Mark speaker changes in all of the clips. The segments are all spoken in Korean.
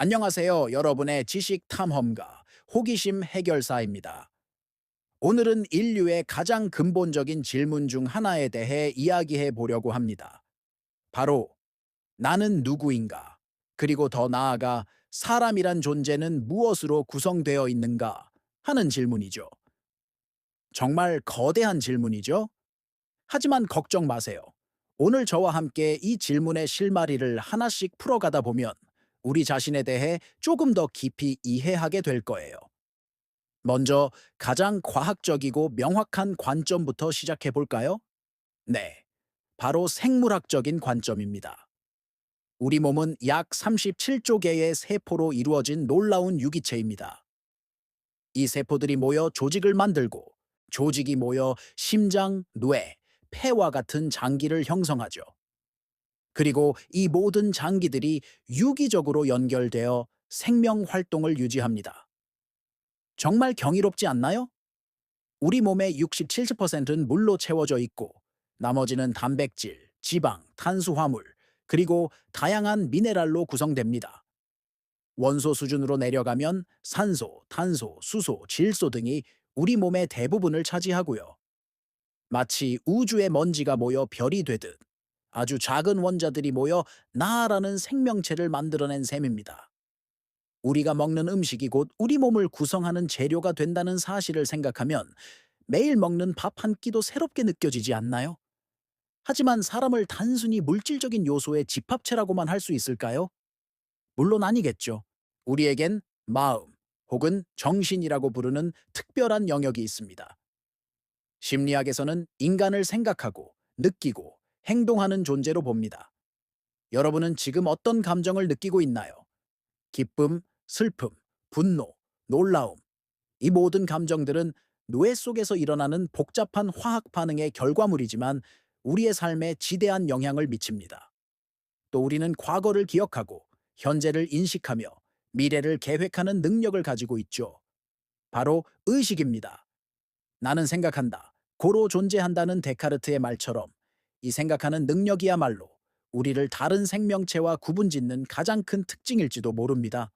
Speaker 1: 안녕하세요. 여러분의 지식 탐험가, 호기심 해결사입니다. 오늘은 인류의 가장 근본적인 질문 중 하나에 대해 이야기해 보려고 합니다. 바로, 나는 누구인가? 그리고 더 나아가, 사람이란 존재는 무엇으로 구성되어 있는가? 하는 질문이죠. 정말 거대한 질문이죠? 하지만 걱정 마세요. 오늘 저와 함께 이 질문의 실마리를 하나씩 풀어가다 보면 우리 자신에 대해 조금 더 깊이 이해하게 될 거예요. 먼저 가장 과학적이고 명확한 관점부터 시작해 볼까요? 네, 바로 생물학적인 관점입니다. 우리 몸은 약 37조 개의 세포로 이루어진 놀라운 유기체입니다. 이 세포들이 모여 조직을 만들고 조직이 모여 심장, 뇌, 폐와 같은 장기를 형성하죠. 그리고 이 모든 장기들이 유기적으로 연결되어 생명 활동을 유지합니다. 정말 경이롭지 않나요? 우리 몸의 60-70%는 물로 채워져 있고 나머지는 단백질, 지방, 탄수화물, 그리고 다양한 미네랄로 구성됩니다. 원소 수준으로 내려가면 산소, 탄소, 수소, 질소 등이 우리 몸의 대부분을 차지하고요. 마치 우주의 먼지가 모여 별이 되듯 아주 작은 원자들이 모여 나라는 생명체를 만들어낸 셈입니다. 우리가 먹는 음식이 곧 우리 몸을 구성하는 재료가 된다는 사실을 생각하면 매일 먹는 밥 한 끼도 새롭게 느껴지지 않나요? 하지만 사람을 단순히 물질적인 요소의 집합체라고만 할 수 있을까요? 물론 아니겠죠. 우리에겐 마음 혹은 정신이라고 부르는 특별한 영역이 있습니다. 심리학에서는 인간을 생각하고 느끼고 행동하는 존재로 봅니다. 여러분은 지금 어떤 감정을 느끼고 있나요? 기쁨, 슬픔, 분노, 놀라움. 이 모든 감정들은 뇌 속에서 일어나는 복잡한 화학 반응의 결과물이지만 우리의 삶에 지대한 영향을 미칩니다. 또 우리는 과거를 기억하고 현재를 인식하며 미래를 계획하는 능력을 가지고 있죠. 바로 의식입니다. 나는 생각한다. 고로 존재한다는 데카르트의 말처럼 이 생각하는 능력이야말로 우리를 다른 생명체와 구분짓는 가장 큰 특징일지도 모릅니다.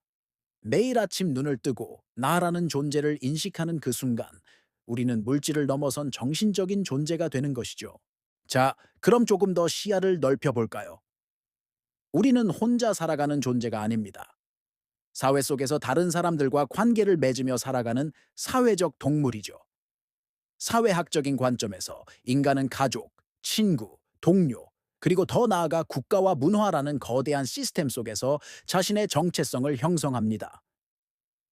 Speaker 1: 매일 아침 눈을 뜨고 나라는 존재를 인식하는 그 순간 우리는 물질을 넘어선 정신적인 존재가 되는 것이죠. 자, 그럼 조금 더 시야를 넓혀볼까요? 우리는 혼자 살아가는 존재가 아닙니다. 사회 속에서 다른 사람들과 관계를 맺으며 살아가는 사회적 동물이죠. 사회학적인 관점에서 인간은 가족, 친구, 동료, 그리고 더 나아가 국가와 문화라는 거대한 시스템 속에서 자신의 정체성을 형성합니다.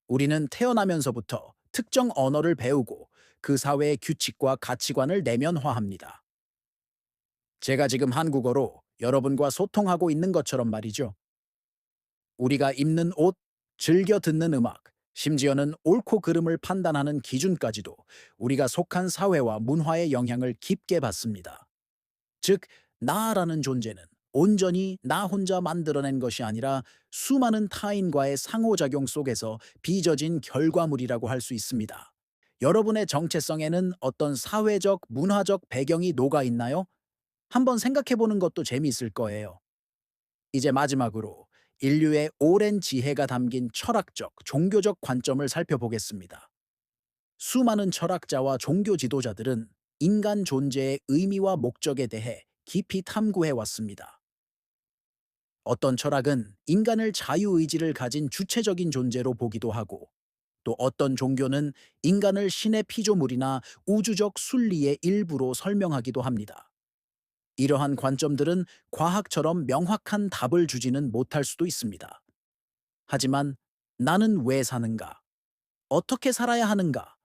Speaker 1: 우리는 태어나면서부터 특정 언어를 배우고 그 사회의 규칙과 가치관을 내면화합니다. 제가 지금 한국어로 여러분과 소통하고 있는 것처럼 말이죠. 우리가 입는 옷, 즐겨 듣는 음악, 심지어는 옳고 그름을 판단하는 기준까지도 우리가 속한 사회와 문화의 영향을 깊게 받습니다. 즉, 나라는 존재는 온전히 나 혼자 만들어낸 것이 아니라 수많은 타인과의 상호작용 속에서 빚어진 결과물이라고 할 수 있습니다. 여러분의 정체성에는 어떤 사회적, 문화적 배경이 녹아 있나요? 한번 생각해 보는 것도 재미있을 거예요. 이제 마지막으로 인류의 오랜 지혜가 담긴 철학적, 종교적 관점을 살펴보겠습니다. 수많은 철학자와 종교 지도자들은 인간 존재의 의미와 목적에 대해 깊이 탐구해 왔습니다. 어떤 철학은 인간을 자유의지를 가진 주체적인 존재로 보기도 하고, 또 어떤 종교는 인간을 신의 피조물이나 우주적 순리의 일부로 설명하기도 합니다. 이러한 관점들은 과학처럼 명확한 답을 주지는 못할 수도 있습니다. 하지만 나는 왜 사는가? 어떻게 살아야 하는가?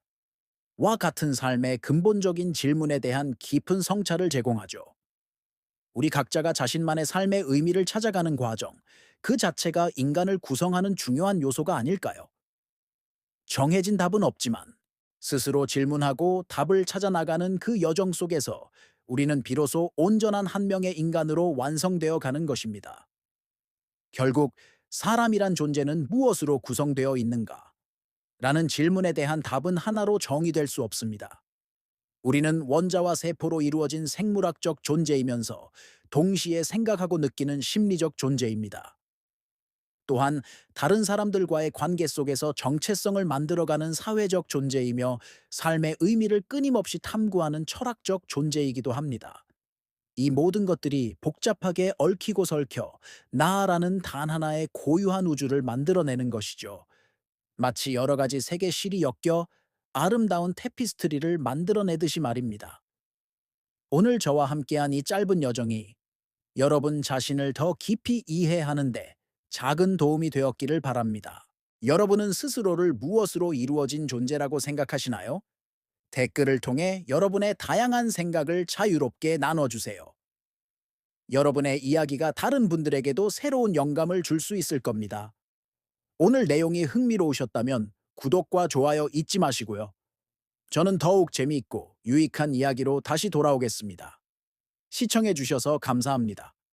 Speaker 1: 와 같은 삶의 근본적인 질문에 대한 깊은 성찰을 제공하죠. 우리 각자가 자신만의 삶의 의미를 찾아가는 과정, 그 자체가 인간을 구성하는 중요한 요소가 아닐까요? 정해진 답은 없지만 스스로 질문하고 답을 찾아 나가는 그 여정 속에서 우리는 비로소 온전한 한 명의 인간으로 완성되어 가는 것입니다. 결국 사람이란 존재는 무엇으로 구성되어 있는가? 라는 질문에 대한 답은 하나로 정의될 수 없습니다. 우리는 원자와 세포로 이루어진 생물학적 존재이면서 동시에 생각하고 느끼는 심리적 존재입니다. 또한 다른 사람들과의 관계 속에서 정체성을 만들어가는 사회적 존재이며 삶의 의미를 끊임없이 탐구하는 철학적 존재이기도 합니다. 이 모든 것들이 복잡하게 얽히고 설켜 나라는 단 하나의 고유한 우주를 만들어내는 것이죠. 마치 여러 가지 세계 실이 엮여 아름다운 테피스트리를 만들어내듯이 말입니다. 오늘 저와 함께한 이 짧은 여정이 여러분 자신을 더 깊이 이해하는데 작은 도움이 되었기를 바랍니다. 여러분은 스스로를 무엇으로 이루어진 존재라고 생각하시나요? 댓글을 통해 여러분의 다양한 생각을 자유롭게 나눠주세요. 여러분의 이야기가 다른 분들에게도 새로운 영감을 줄 수 있을 겁니다. 오늘 내용이 흥미로우셨다면 구독과 좋아요 잊지 마시고요. 저는 더욱 재미있고 유익한 이야기로 다시 돌아오겠습니다. 시청해 주셔서 감사합니다.